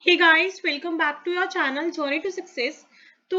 Hey guys, welcome back to your channel journey to success. तो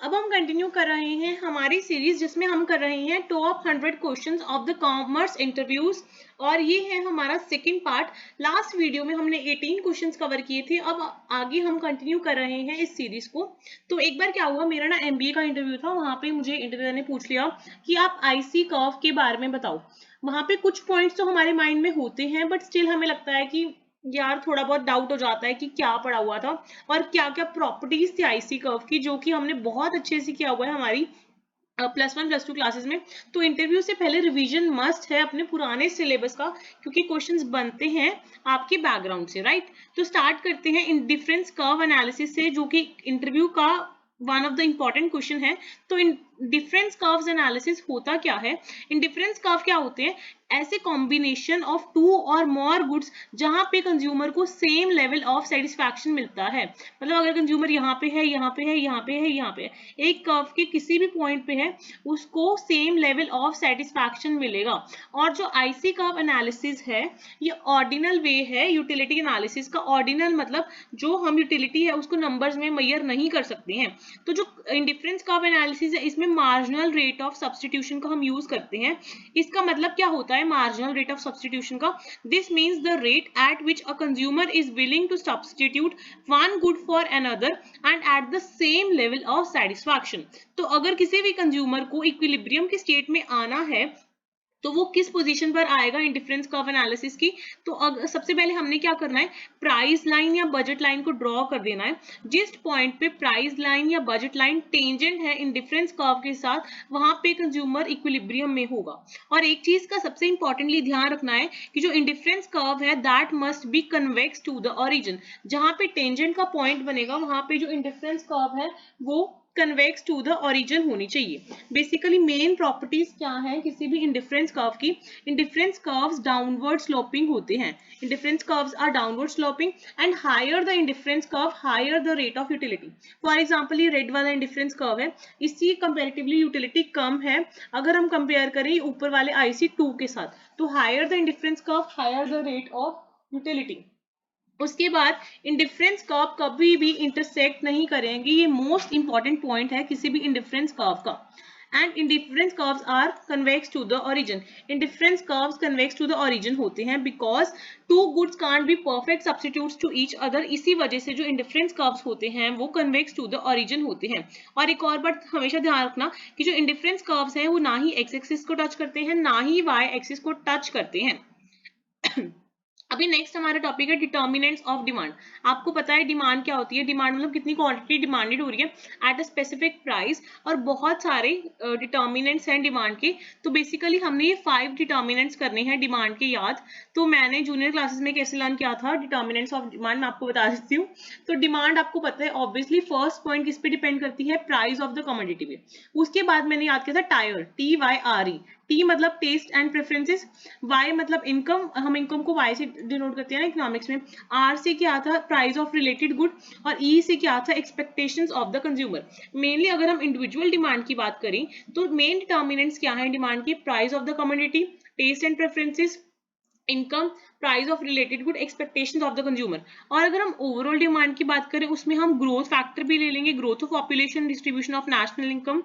अब हम continue कर रहे हैं हमारी सीरीज जिसमें हम कर रहे हैं top 100 questions of the commerce interviews. और ये है हमारा सेकंड पार्ट। लास्ट वीडियो में हमने 18 क्वेश्चंस कवर किए थे। अब आगे हम कंटिन्यू कर रहे हैं इस सीरीज को। तो एक बार क्या हुआ, मेरा ना एमबीए का इंटरव्यू था, वहां पे मुझे इंटरव्यूअर ने पूछ लिया कि आप आईसी कर्व के बारे में बताओ। वहां पे कुछ पॉइंट्स तो हमारे माइंड में होते हैं, बट स्टिल हमें लगता है कि यार थोड़ा बहुत डाउट हो जाता है कि क्या पढ़ा हुआ था और क्या क्या प्रॉपर्टीज थी आईसी कर्व की, जो कि हमने बहुत अच्छे से किया हुआ है हमारी +1 +2 क्लासेस में। तो इंटरव्यू से पहले रिवीजन मस्ट है अपने पुराने सिलेबस का, क्योंकि क्वेश्चंस बनते हैं आपके बैकग्राउंड से, राइट। तो स्टार्ट करते हैं इन डिफरेंस कर्व एनालिसिस से, जो कि इंटरव्यू का one of the important question है। तो इन डिफरेंस कर्व्स एनालिसिस होता क्या है? इन डिफरेंस कर्व क्या होते हैं? ऐसे कॉम्बिनेशन ऑफ टू और मोर गुड्स जहां पे कंज्यूमर को सेम लेवल ऑफ सेटिस्फैक्शन मिलता है। मतलब अगर कंज्यूमर यहाँ पे है, यहाँ पे है, यहाँ पे है, यहाँ पे है, एक कर्व के किसी भी पॉइंट पे है, उसको सेम लेवल ऑफ सेटिस्फैक्शन मिलेगा। और जो आईसी कर्व एनालिसिस है, ये ऑर्डिनल वे है यूटिलिटी एनालिसिस का। ऑर्डिनल मतलब जो हम यूटिलिटी है उसको नंबर्स में मेजर नहीं कर सकते हैं। तो जो इंडिफरेंस कर्व एनालिसिस है, इसमें मार्जिनल रेट ऑफ सब्स्टिट्यूशन का हम यूज करते हैं। इसका मतलब क्या होता है मार्जिनल रेट ऑफ सब्स्टिट्यूशन का? This means the rate at which a consumer is willing to substitute one good for another and at the same level of satisfaction. तो अगर किसी भी कंज्यूमर को इक्विलिब्रियम की स्टेट में आना है, तो वो किस पोजीशन पर आएगा इन डिफरेंस कर्व एनालिसिस की? तो सबसे पहले हमने क्या करना है, प्राइस लाइन या बजट लाइन को ड्रॉ कर देना है। जिस पॉइंट पे प्राइस लाइन या बजट लाइन टेंजेंट है इन डिफरेंस कर्व के साथ, वहां पे कंज्यूमर इक्विलिब्रियम में होगा। और एक चीज का सबसे इंपॉर्टेंटली ध्यान रखना है कि जो इंडिफरेंस कर्व है that must be convex to the origin. जहां पे टेंजेंट का पॉइंट बनेगा, वहां पे जो इंडिफरेंस कर्व है वो कन्वेक्स टू द ओरिजिन होनी चाहिए। बेसिकली मेन प्रॉपर्टीज क्या है किसी भी इंडिफरेंस कर्व की? इंडिफरेंस कर्व्स डाउनवर्ड स्लोपिंग होते हैं। Indifference curves are downward sloping and higher the indifference curve higher the rate of utility. For example ये रेड वाला इंडिफरेंस कर्व है, इसकी कंपैरेटिवली यूटिलिटी कम है अगर हम कंपेयर करें ऊपर वाले IC2 के साथ। तो higher the indifference curve higher the rate of utility. उसके बाद इंडिफरेंस कर्व कभी भी इंटरसेक्ट नहीं करेंगे, ये मोस्ट इंपॉर्टेंट पॉइंट है किसी भी इंडिफरेंस कर्व का। And indifference curves are convex to the origin. Indifference curves convex to the origin होते हैं because two goods can't be perfect substitutes to each other. इसी वजह से जो इंडिफरेंस कर्व्स होते हैं वो कन्वेक्स टू द ओरिजिन होते हैं। और एक और बात हमेशा ध्यान रखना कि जो इंडिफरेंस कर्व्स हैं वो ना ही एक्स एक्सिस को टच करते हैं ना ही वाई एक्सिस को टच करते हैं। अभी नेक्स्ट हमारा टॉपिक है डिटर्मिनेंट्स ऑफ डिमांड। आपको पता है डिमांड क्या होती है? डिमांड मतलब कितनी क्वांटिटी डिमांडेड हो रही है एट अ स्पेसिफिक प्राइस। और बहुत सारे डिटर्मिनेंट्स हैं डिमांड के। तो बेसिकली हमने ये 5 डिटर्मिनेंट्स करने हैं डिमांड के याद। तो मैंने जूनियर क्लासेस में कैसे लर्न किया था डिटर्मिनेंट्स ऑफ डिमांड, मैं आपको बता देती हूँ। तो डिमांड आपको पता है ऑब्वियसली फर्स्ट पॉइंट किस पे डिपेंड करती है? प्राइस ऑफ द कमोडिटी पे। उसके बाद मैंने याद किया था टायर, TYRE। टी मतलब टेस्ट एंड प्रेफरेंसेस, वाई मतलब इनकम, हम इनकम को वाई से डिनोट करते हैं ना इकोनॉमिक्स में। आर से क्या था? Price of related good. और ई से क्या था? Expectations of the consumer. Mainly अगर हम इंडिविजुअल डिमांड की बात करें तो मेन डिटर्मिनेंट्स क्या है डिमांड के? Price of the commodity, taste and preferences, income, price of related good, expectations of the consumer. और अगर हम ओवरऑल डिमांड की बात करें उसमें हम ग्रोथ फैक्टर भी ले लेंगे, growth of population, distribution of national income,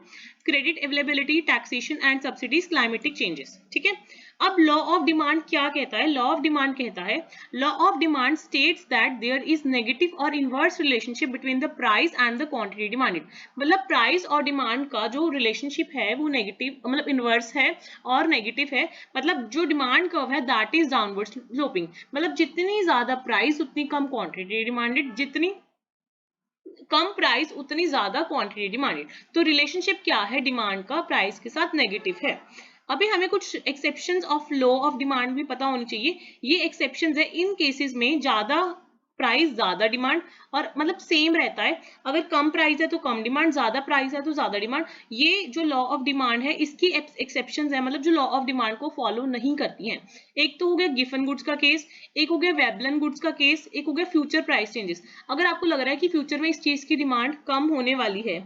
credit availability, taxation and subsidies, climatic changes. ठीक है। अब लॉ ऑफ डिमांड क्या कहता है? लॉ ऑफ डिमांड कहता है, law of demand states that there is negative और inverse relationship between the price and the quantity demanded. मतलब प्राइस और डिमांड का जो रिलेशनशिप है वो नेगेटिव मतलब इनवर्स है और नेगेटिव है। मतलब जो डिमांड कर्व है दैट इज डाउनवर्ड स्लोपिंग। मतलब जितनी ज्यादा प्राइस उतनी कम क्वांटिटी डिमांडेड, जितनी कम प्राइस उतनी ज्यादा क्वांटिटी डिमांडेड। तो रिलेशनशिप क्या है डिमांड का प्राइस के साथ? नेगेटिव है। अभी हमें कुछ exceptions of law of demand भी पता होनी चाहिए। ये एक्सेप्शंस है इन केसेस में ज्यादा प्राइस ज्यादा डिमांड, और मतलब सेम रहता है। अगर कम प्राइस है तो कम डिमांड, ज्यादा प्राइस है तो ज्यादा डिमांड। ये जो लॉ ऑफ डिमांड है इसकी एक्सेप्शंस है, मतलब जो लॉ ऑफ डिमांड को फॉलो नहीं करती हैं। एक तो हो गया गिफन गुड्स का केस, एक हो गया वेबलन गुड्स का केस, एक हो गया फ्यूचर प्राइस चेंजेस। अगर आपको लग रहा है कि फ्यूचर में इस चीज की डिमांड कम होने वाली है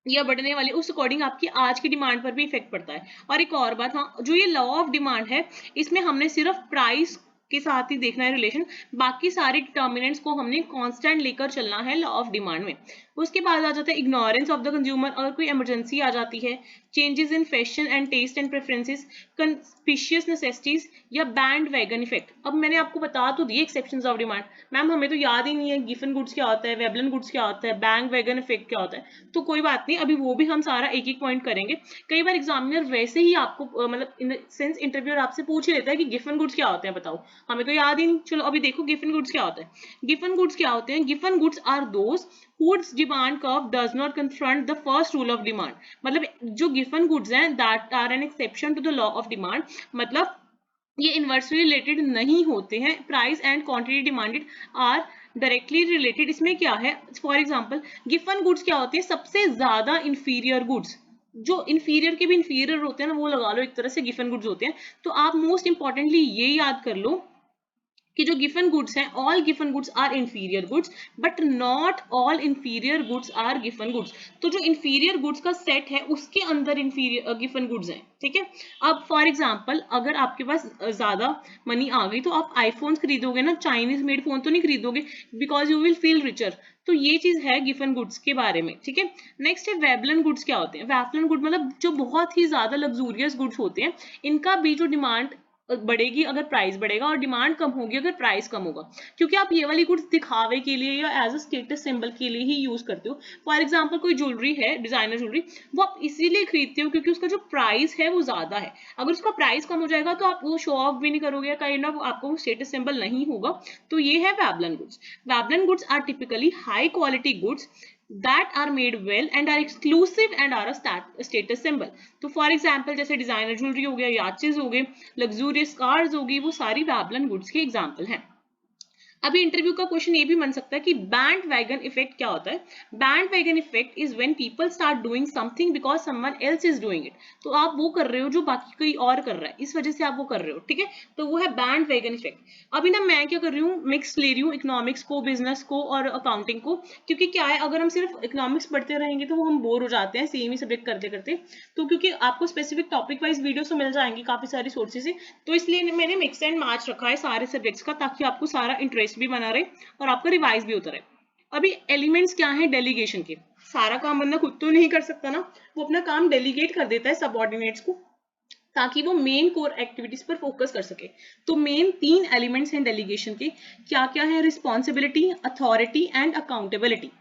या बढ़ने वाली, उस अकॉर्डिंग आपकी आज की डिमांड पर भी इफेक्ट पड़ता है। और एक और बात, हाँ, जो ये लॉ ऑफ डिमांड है इसमें हमने सिर्फ प्राइस के साथ ही देखना है रिलेशन, बाकी सारे डिटर्मिनेंट्स को हमने कांस्टेंट लेकर चलना है लॉ ऑफ डिमांड में। उसके बाद आ जाता है इग्नोरेंस ऑफ द कंज्यूमर, अगर कोई इमरजेंसी आ जाती है, changes in fashion and taste and preferences, conspicuous necessities या बैंड वैगन इफेक्ट। अब मैंने आपको बता तो दिए एक्सेप्शंस ऑफ डिमांड, मैम हमें तो याद ही नहीं है गिफन गुड्स क्या होता है, वेबलन गुड्स क्या होता है, बैंड वैगन इफेक्ट क्या होता है, तो कोई बात नहीं, अभी वो भी हम सारा एक एक पॉइंट करेंगे। कई बार एग्जामिनर वैसे ही आपको मतलब इन सेंस इंटरव्यूअर आपसे पूछ ही लेता है कि गिफन गुड्स क्या होते हैं बताओ, हमें तो याद ही नहीं। चलो अभी देखो गिफन गुड्स क्या होता है। गिफन गुड्स क्या होते हैं? Giffen goods are those whose demand curve does not confront the first rule of demand। मतलब जो गिफन गुड्स हैं that are an exception to the law of demand, मतलब ये इनवर्सली रिलेटेड नहीं होते हैं, price and quantity demanded are directly related. इसमें क्या है, फॉर एग्जांपल गिफन गुड्स क्या होते हैं? सबसे ज्यादा इंफीरियर गुड्स, जो इंफीरियर के भी इंफीरियर होते हैं ना, वो लगा लो एक तरह से गिफन गुड्स होते हैं। तो आप मोस्ट इंपॉर्टेंटली ये याद कर लो कि जो गिफन गुड्स हैं, all Giffen goods are inferior goods but not all inferior goods are Giffen goods. तो जो इंफीरियर गुड्स का सेट है उसके अंदर इंफीरियर गिफन गुड्स हैं, ठीक है। अब फॉर एग्जांपल अगर आपके पास ज्यादा मनी आ गई तो आप आईफोन्स खरीदोगे ना, चाइनीज मेड फोन तो नहीं खरीदोगे, because you will feel richer. तो ये चीज है गिफन गुड्स के बारे में, ठीक है। नेक्स्ट है वेबलन गुड्स। क्या होते हैं वेबलन गुड? मतलब जो बहुत ही ज्यादा लग्जूरियस गुड्स होते हैं, इनका भी जो डिमांड बढ़ेगी अगर प्राइस बढ़ेगा, और डिमांड कम होगी अगर प्राइस कम होगा, क्योंकि आप ये वाली गुड्स दिखावे के लिए या एज अ स्टेटस सिंबल के लिए ही यूज करते हो। फॉर एग्जांपल कोई ज्वेलरी है, डिजाइनर ज्वेलरी, वो आप इसीलिए खरीदते हो क्योंकि उसका जो प्राइस है वो ज्यादा है। अगर उसका प्राइस कम हो जाएगा तो आप वो शो ऑफ भी नहीं करोगे, काइंड ऑफ आपको स्टेटस सिंबल नहीं होगा। तो ये है Veblen goods. Veblen goods are typically high quality goods that are made well and are exclusive and are a status symbol। तो फॉर एग्जाम्पल जैसे डिजाइनर ज्वेलरी हो गया, याचेस हो गए, लग्जूरियस कार्स होगी, वो सारी वेबलन गुड्स के एग्जाम्पल हैं। अभी इंटरव्यू का क्वेश्चन ये भी बन सकता है कि बैंड वैगन इफेक्ट क्या होता है। Band wagon effect is when people start doing something because someone else is doing it. तो आप वो कर रहे हो जो बाकी कोई और कर रहा है, इस वजह से आप वो कर रहे हो, ठीक है। तो वो है बैंड वैगन इफेक्ट। अभी ना मैं क्या कर रही हूँ, मिक्स ले रही हूँ इकोनॉमिक्स को, बिजनेस को और अकाउंटिंग को, क्योंकि क्या है अगर हम सिर्फ इकोनॉमिक्स पढ़ते रहेंगे तो वो हम बोर हो जाते हैं सेम ही सब्जेक्ट करते करते। तो क्योंकि आपको स्पेसिफिक टॉपिक वाइज वीडियो तो मिल जाएंगी काफी सारी सोर्सेज से, तो इसलिए मैंने मिक्स एंड मैच रखा है सारे सब्जेक्ट्स का, ताकि आपको सारा इंटरेस्ट भी बना रहे और आपका रिवाइज भी होता रहे। अभी एलिमेंट्स क्या है डेलीगेशन के? सारा काम बंदा खुद तो नहीं कर सकता ना, वो अपना काम डेलीगेट कर देता है सबऑर्डिनेट्स को, ताकि वो मेन कोर एक्टिविटीज पर फोकस कर सके। तो मेन 3 एलिमेंट्स हैं डेलीगेशन के, क्या क्या है? Responsibility, authority and accountability.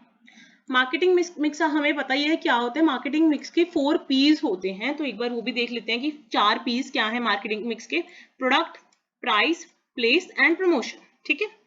Marketing mix हमें पता ही है क्या होता है। मार्केटिंग मिक्स के 4 पीस होते हैं, तो एक बार वो भी देख लेते हैं कि 4 पीस क्या है मार्केटिंग मिक्स के। Product, price, place and promotion, ठीक है।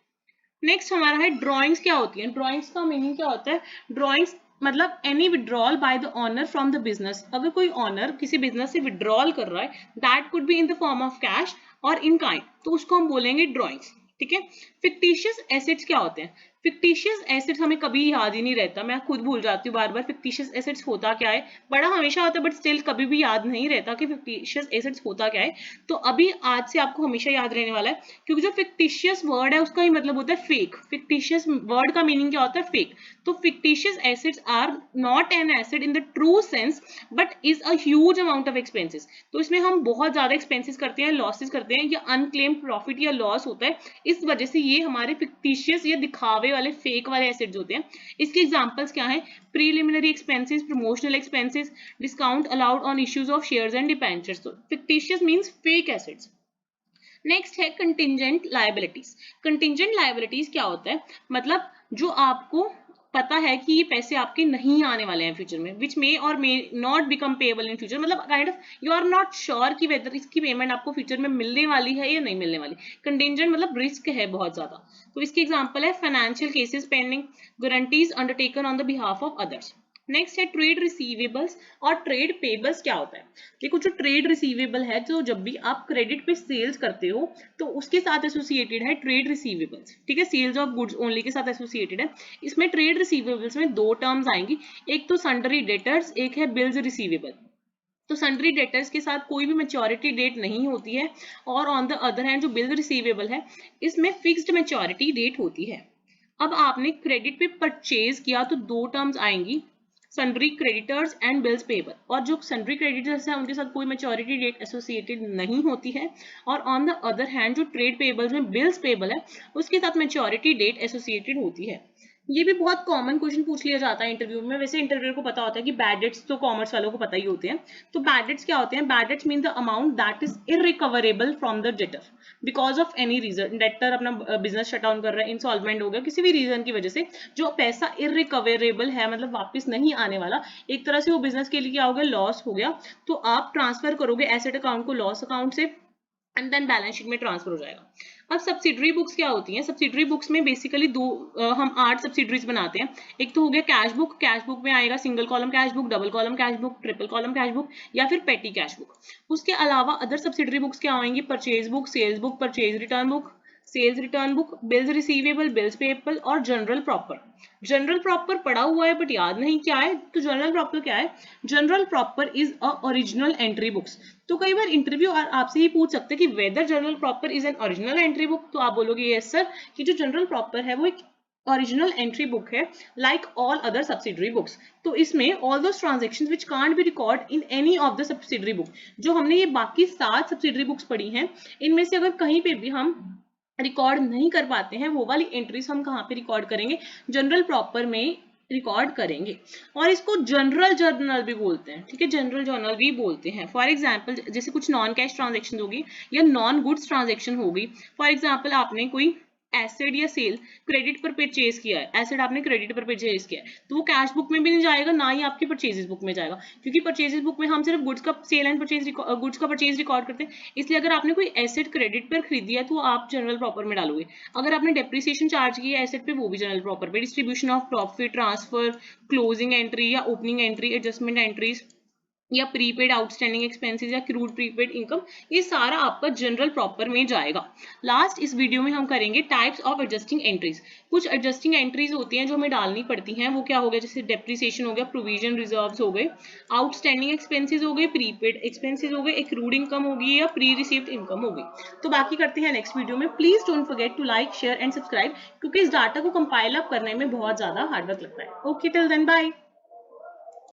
नेक्स्ट हमारा है ड्रॉइंग्स। क्या होती है ड्रॉइंग्स? का मीनिंग क्या होता है? ड्रॉइंग्स मतलब any withdrawal by the owner from the business. अगर कोई ऑनर किसी बिजनेस से विड्रॉल कर रहा है, that could be in the form of cash और इन काइंड, तो उसको हम बोलेंगे ड्रॉइंग्स, ठीक है। फिक्टिशियस एसेट्स क्या होते हैं? फिक्टिशियस एसेट्स हमें कभी याद ही नहीं रहता, मैं खुद भूल जाती हूँ बार बार फिक्टिशियस एसेट्स होता क्या है। बड़ा हमेशा होता है बट स्टिल कभी भी याद नहीं रहता कि फिक्टिशियस एसेट्स होता क्या है। तो अभी आज से आपको हमेशा याद रहने वाला है, क्योंकि जो फिक्टिशियस वर्ड है उसका ही मतलब होता है फेक। फिक्टिशियस वर्ड का मीनिंग क्या होता है? फेक। तो fictitious assets are not an asset in the true sense but is a huge amount of expenses. तो इसमें हम बहुत ज्यादा एक्सपेंसेस करते हैं, लॉसेस करते हैं, या अनक्लेम्ड प्रॉफिट या लॉस होता है, इस वजह से ये हमारे फिक्टिशियस या दिखावे वाले फेक वाले एसेट्स होते हैं। इसके एग्जांपल्स क्या हैं? Preliminary expenses, promotional expenses, discount allowed on issues of shares and debentures. तो fictitious means fake assets. Next है कंटिंजेंट लायबिलिटीज। कंटिंजेंट लायबिलिटीज क्या होता है? मतलब जो आपको पता है कि ये पैसे आपके नहीं आने वाले हैं फ्यूचर में, which may or may not become payable in future. मतलब kind of you are not sure कि वेदर इसकी पेमेंट आपको फ्यूचर में मिलने वाली है या नहीं मिलने वाली। कंटिंजेंट मतलब रिस्क है बहुत ज्यादा। तो इसके एग्जांपल है financial cases pending, guarantees undertaken on the behalf of others. Next है ट्रेड रिसीवेबल्स और ट्रेड पेबल्स। क्या होता है? देखो जो ट्रेड रिसीवेबल है, तो जब भी आप क्रेडिट पे सेल्स करते हो तो उसके साथ एसोसिएटेड है ट्रेड रिसीवेबल्स, ठीक है। सेल्स ऑफ गुड्स ओनली के साथ एसोसिएटेड है। इसमें ट्रेड रिसीवेबल्स में 2 टर्म्स आएंगी, एक तो सन्ड्री डेटर्स, एक है बिल्स रिसीवेबल। तो सन्ड्री डेटर्स के साथ कोई भी मैच्योरिटी डेट नहीं होती है, और ऑन द अदर हैंड जो बिल्स रिसीवेबल है इसमें फिक्स्ड मैच्योरिटी डेट होती है। अब आपने क्रेडिट पे परचेज किया तो 2 टर्म्स आएंगी, sundry creditors and bills payable, और जो सन्ड्री क्रेडिटर्स हैं उनके साथ कोई मैच्योरिटी डेट एसोसिएटेड नहीं होती है, और ऑन द अदर हैंड जो ट्रेड पेबल्स में बिल्स पेबल है उसके साथ मैच्योरिटी डेट एसोसिएटेड होती है। ये भी बहुत कॉमन क्वेश्चन पूछ लिया जाता है इंटरव्यू में। वैसे इंटरव्यू को पता होता है कि बैड डेट्स तो कॉमर्स वालों को पता ही होते हैं। तो बैड डेट्स क्या होते हैं? Bad debts mean the amount that is irrecoverable from the debtor because of any reason. Debtor अपना बिजनेस शट डाउन कर रहा है, इंसॉल्वेंट हो गया, किसी भी रीजन की वजह से जो पैसा इररिकवरेबल है, मतलब वापस नहीं आने वाला, एक तरह से वो बिजनेस के लिए क्या हो गया, लॉस हो गया, तो आप ट्रांसफर करोगे एसेट अकाउंट को लॉस अकाउंट से एंड देन बैलेंस शीट में ट्रांसफर हो जाएगा। अब सब्सिडरी बुक्स क्या होती हैं? सब्सिडरी बुक्स में बेसिकली हम 8 सब्सिडरीज बनाते हैं। एक तो हो गया कैश बुक। कैश बुक में आएगा single column cash book, double column cash book, triple column cash book या फिर पेटी कैश बुक। उसके अलावा अदर सब्सिडरी बुक्स क्या होंगी? Purchase book, sales book, purchase return book, sales return book, bills receivable, bills payable और journal proper. Journal proper पढ़ा हुआ है बट याद नहीं क्या है, तो जनरल प्रॉपर क्या है? General proper is a original entry books. तो कई बार इंटरव्यू आपसे ही पूछ सकते हैं कि whether journal proper is an original entry book, तो आप बोलोगे यस सर, कि जो जनरल प्रॉपर है वो एक ओरिजिनल एंट्री बुक है like all other subsidiary books. तो इसमें all those transactions which can't be record in any of the subsidiary book, जो हमने ये बाकी 7 सब्सिडरी बुक्स पढ़ी हैं, इनमें से अगर कहीं पे भी हम रिकॉर्ड नहीं कर पाते हैं, वो वाली एंट्रीज हम कहाँ पे रिकॉर्ड करेंगे? जनरल प्रॉपर में रिकॉर्ड करेंगे। और इसको जनरल जर्नल भी बोलते हैं, ठीक है, जनरल जर्नल भी बोलते हैं। फॉर एग्जांपल जैसे कुछ नॉन कैश ट्रांजैक्शन होगी या नॉन गुड्स ट्रांजैक्शन होगी। फॉर एग्जांपल आपने कोई एसेट या सेल क्रेडिट पर परचेज किया है, एसेट आपने क्रेडिट पर परचेज किया है, तो वो कैश बुक में भी नहीं जाएगा, ना ही आपकी परचेजेस बुक में जाएगा, क्योंकि परचेजेस बुक में हम सिर्फ गुड्स का सेल एंड परचेज गुड्स का परचेज रिकॉर्ड करते हैं। इसलिए अगर आपने कोई एसेट क्रेडिट पर खरीदी है तो आप जनरल प्रॉपर में डालोगे। अगर आपने डेप्रिसिएशन चार्ज किया है एसेट पे, वो भी जनरल प्रॉपर पे। Distribution of profit, transfer, closing entry या ओपनिंग एंट्री, एडजस्टमेंट एंट्रीज या प्रीपेड आउटस्टैंडिंग एक्सपेंसेस या क्रूड प्रीपेड इनकम, ये सारा आपका जनरल प्रॉपर में जाएगा। लास्ट इस वीडियो में हम करेंगे टाइप्स ऑफ एडजस्टिंग एंट्रीज। कुछ एडजस्टिंग एंट्रीज होती हैं जो हमें डालनी पड़ती हैं, वो क्या हो गया? जैसे डेप्रिसिएशन हो गया, प्रोविजन रिजर्व्स हो गए, आउटस्टैंडिंग एक्सपेंसेस हो गए, प्रीपेड एक्सपेंसेस हो गए, एक्रूड इनकम होगी या प्री रिसीव्ड इनकम होगी। तो बाकी करते हैं नेक्स्ट वीडियो में। Please don't forget to like, share and subscribe, क्योंकि इस डाटा को कंपाइल अप करने में बहुत ज्यादा हार्डवर्क लगता है। Okay, till then bye.